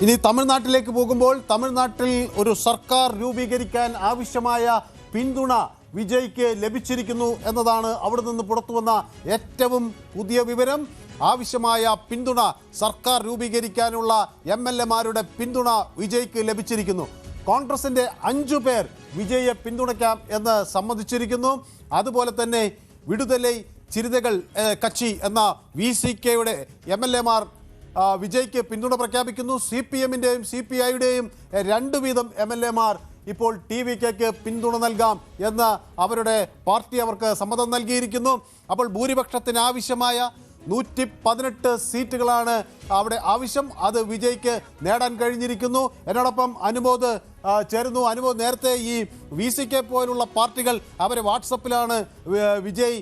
ഇനി തമിഴ്നാട്ടിലേക്ക് പോകുമ്പോൾ തമിഴ്നാട്ടിൽ ഒരു സർക്കാർ രൂപീകരിക്കാൻ ആവശ്യമായ പിന്തുണ വിജയ്ക്ക് ലഭിച്ചിരിക്കുന്നു എന്നതാണ് അവിടെ നിന്ന് പുറത്തുവന്ന ഏറ്റവും പുതിയ വിവരം. ആവശ്യമായ പിന്തുണ സർക്കാർ രൂപീകരിക്കാനുള്ള MLA-മാരുടെ പിന്തുണ വിജയ്ക്ക് ലഭിച്ചിരിക്കുന്നു. കോൺഗ്രസിന്റെ 5 പേർ വിജയെ പിന്തുണയ്ക്കാം എന്ന് സമ്മതിച്ചിരിക്കുന്നു. അതുപോലെ തന്നെ വിടുതലൈ ചിരുതകൾ കക്ഷി എന്ന VCKയുടെ MLA-മാർ വിജയ്ക്ക് പിന്തുണ പ്രഖ്യാപിക്കുന്നു. CPM-ന്റെയും CPI-യുടെയും 2 വീതം MLA-മാർ ഇപ്പോൾ TVKയ്ക്ക് പിന്തുണ നൽകാം എന്ന് അവരുടെ പാർട്ടി അവർക്ക് സമ്മതം നൽകിയിരിക്കുന്നു. അപ്പോൾ ഭൂരിപക്ഷത്തിന് ആവശ്യമായ 118 സീറ്റുകളാണ് അവിടെ ആവശ്യം. അത് വിജയ്ക്ക് നേടാൻ കഴിഞ്ഞിരിക്കുന്നു. എന്നോടൊപ്പം അനുമോദ് ചേരുന്നു. അനുമോദ്, നേരത്തെ ഈ VCK പോലുള്ള പാർട്ടികൾ അവരെ വാട്സപ്പിലാണ് വിജയ്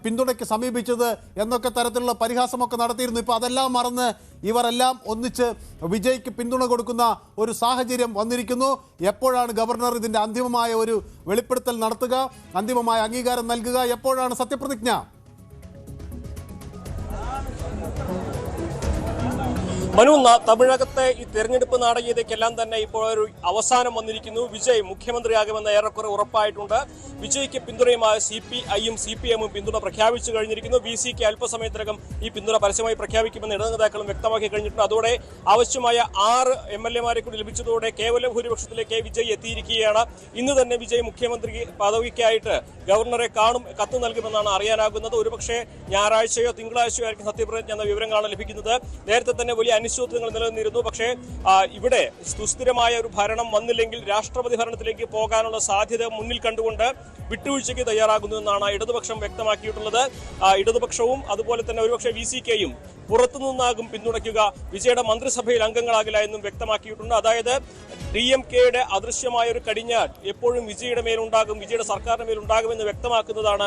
പിന്തുണയ്ക്ക് സമീപിച്ചത് എന്നൊക്കെ തരത്തിലുള്ള പരിഹാസമൊക്കെ നടത്തിയിരുന്നു. ഇപ്പോൾ അതെല്ലാം മറന്ന് ഇവരെല്ലാം ഒന്നിച്ച് വിജയ്ക്ക് പിന്തുണ കൊടുക്കുന്ന ഒരു സാഹചര്യം വന്നിരിക്കുന്നു. എപ്പോഴാണ് ഗവർണർ ഇതിൻ്റെ അന്തിമമായ ഒരു വെളിപ്പെടുത്തൽ നടത്തുക, അന്തിമമായ അംഗീകാരം നൽകുക? എപ്പോഴാണ് സത്യപ്രതിജ്ഞ? മനു, തമിഴകത്തെ ഈ തെരഞ്ഞെടുപ്പ് നാടകീയതയ്ക്കെല്ലാം തന്നെ ഇപ്പോൾ ഒരു അവസാനം വന്നിരിക്കുന്നു. വിജയ് മുഖ്യമന്ത്രിയാകുമെന്ന് ഏറെക്കുറെ ഉറപ്പായിട്ടുണ്ട്. വിജയ്ക്ക് പിന്തുണയുമായി CPI-യും CPM-ഉം പിന്തുണ പ്രഖ്യാപിച്ചു കഴിഞ്ഞിരിക്കുന്നു. VCK അല്പസമയത്തിനകം ഈ പിന്തുണ പരസ്യമായി പ്രഖ്യാപിക്കുമെന്ന് ഇടതു നേതാക്കളും വ്യക്തമാക്കി കഴിഞ്ഞിട്ടുണ്ട്. അതോടെ ആവശ്യമായ 6 MLA-മാരെ കൂടി ലഭിച്ചതോടെ കേവല ഭൂരിപക്ഷത്തിലേക്ക് വിജയ് എത്തിയിരിക്കുകയാണ്. ഇന്ന് തന്നെ വിജയ് മുഖ്യമന്ത്രി പദവിക്കായിട്ട് ഗവർണറെ കാണും, കത്ത് നൽകുമെന്നാണ് അറിയാനാകുന്നത്. ഒരുപക്ഷെ ഞായറാഴ്ചയോ തിങ്കളാഴ്ചയോ ആയിരിക്കും സത്യപ്രതിജ്ഞ എന്ന വിവരങ്ങളാണ് ലഭിക്കുന്നത്. നേരത്തെ തന്നെ വലിയ അനിശ്ചിതത്വങ്ങൾ നിലനിന്നിരുന്നു. പക്ഷേ ഇവിടെ സുസ്ഥിരമായ ഒരു ഭരണം വന്നില്ലെങ്കിൽ രാഷ്ട്രപതി ഭരണത്തിലേക്ക് പോകാനുള്ള സാധ്യത മുന്നിൽ കണ്ടുകൊണ്ട് വിട്ടുവീഴ്ചയ്ക്ക് തയ്യാറാകുന്നു എന്നാണ് ഇടതുപക്ഷം വ്യക്തമാക്കിയിട്ടുള്ളത്. ഇടതുപക്ഷവും അതുപോലെ തന്നെ ഒരുപക്ഷെ VCK-യും പുറത്തുനിന്നാകും പിന്തുണയ്ക്കുക, വിജയുടെ മന്ത്രിസഭയിൽ അംഗങ്ങളാകില്ല എന്നും വ്യക്തമാക്കിയിട്ടുണ്ട്. അതായത് DMK-യുടെ അദൃശ്യമായ ഒരു കടിഞ്ഞാൽ എപ്പോഴും വിജയുടെ മേലുണ്ടാകും, വിജയുടെ സർക്കാരിന്റെ മേലുണ്ടാകുമെന്ന് വ്യക്തമാക്കുന്നതാണ്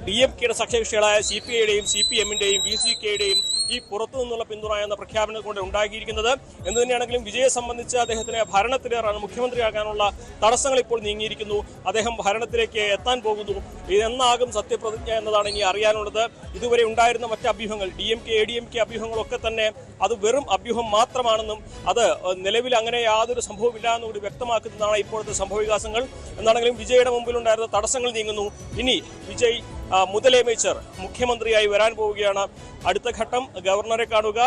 DMK-യുടെ സഖ്യകക്ഷികളായ CPI-യുടെയും CPM-ന്റെയും VCK-യുടെയും ഈ പുറത്തു നിന്നുള്ള പിന്തുണ എന്ന പ്രഖ്യാപനം കൊണ്ട് ഉണ്ടാക്കിയിരിക്കുന്നത്. എന്ന് തന്നെയാണെങ്കിലും വിജയെ സംബന്ധിച്ച് അദ്ദേഹത്തിന് ഭരണത്തിലേറാണ്, മുഖ്യമന്ത്രിയാകാനുള്ള തടസ്സങ്ങൾ ഇപ്പോൾ നീങ്ങിയിരിക്കുന്നു. അദ്ദേഹം ഭരണത്തിലേക്ക് എത്താൻ പോകുന്നു. ഇതെന്നാകും സത്യപ്രതിജ്ഞ എന്നതാണ് ഇനി അറിയാനുള്ളത്. ഇതുവരെ ഉണ്ടായിരുന്ന മറ്റ് അഭ്യൂഹങ്ങൾ, DMK ADMK അഭ്യൂഹങ്ങളൊക്കെ തന്നെ അത് വെറും അഭ്യൂഹം മാത്രമാണെന്നും അത് നിലവിൽ അങ്ങനെ യാതൊരു സംഭവമില്ല എന്നുകൂടി വ്യക്തമാക്കുന്നതാണ് ഇപ്പോഴത്തെ സംഭവവികാസങ്ങൾ. എന്നാണെങ്കിലും വിജയുടെ മുമ്പിലുണ്ടായിരുന്ന തടസ്സങ്ങൾ നീങ്ങുന്നു. ഇനി വിജയ് മുതലേമേച്ചർ മുഖ്യമന്ത്രിയായി വരാൻ പോവുകയാണ്. അടുത്ത ഘട്ടം ഗവർണറെ കാണുക,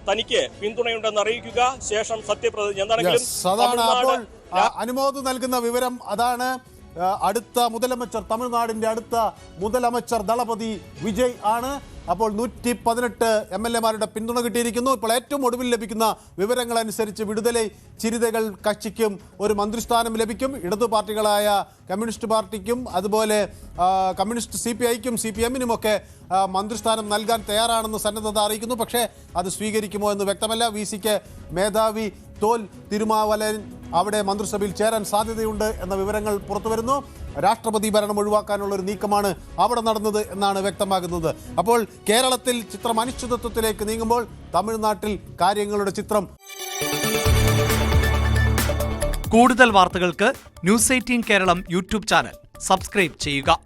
തനിക്ക് പിന്തുണയുണ്ടെന്ന് അറിയിക്കുക, ശേഷം സത്യപ്രതിജ്ഞ. എന്താണെങ്കിലും അനുമോദ് നൽകുന്ന വിവരം അതാണ്. അടുത്ത മുതലമച്ചർ, തമിഴ്നാടിന്റെ അടുത്ത മുതലമച്ചർ ദളപതി വിജയ് ആണ്. അപ്പോൾ 118 MLA-മാരുടെ പിന്തുണ കിട്ടിയിരിക്കുന്നു. ഇപ്പോൾ ഏറ്റവും ഒടുവിൽ ലഭിക്കുന്ന വിവരങ്ങൾ അനുസരിച്ച് വിടുതലൈ ചിരുതകൾ കക്ഷിക്കും ഒരു മന്ത്രിസ്ഥാനം ലഭിക്കും. ഇടതു പാർട്ടികളായ കമ്മ്യൂണിസ്റ്റ് പാർട്ടിക്കും അതുപോലെ കമ്മ്യൂണിസ്റ്റ് CPI-ക്കും CPM-നുമൊക്കെ മന്ത്രിസ്ഥാനം നൽകാൻ തയ്യാറാണെന്ന് സന്നദ്ധത അറിയിക്കുന്നു. പക്ഷേ അത് സ്വീകരിക്കുമോ എന്ന് വ്യക്തമല്ല. VCK മേധാവി തോൽ തിരുമാവലൻ അവിടെ മന്ത്രിസഭയിൽ ചേരാൻ സാധ്യതയുണ്ട് എന്ന വിവരങ്ങൾ പുറത്തുവരുന്നു. രാഷ്ട്രപതി ഭരണം ഒഴിവാക്കാനുള്ള ഒരു നീക്കമാണ് അവിടെ നടന്നത് എന്നാണ് വ്യക്തമാകുന്നത്. അപ്പോൾ കേരളത്തിൽ ചിത്രം അനിശ്ചിതത്വത്തിലേക്ക് നീങ്ങുമ്പോൾ തമിഴ്നാട്ടിൽ കാര്യങ്ങളുടെ ചിത്രം. കൂടുതൽ വാർത്തകൾക്ക് News 18 Keralam YouTube channel subscribe ചെയ്യുക.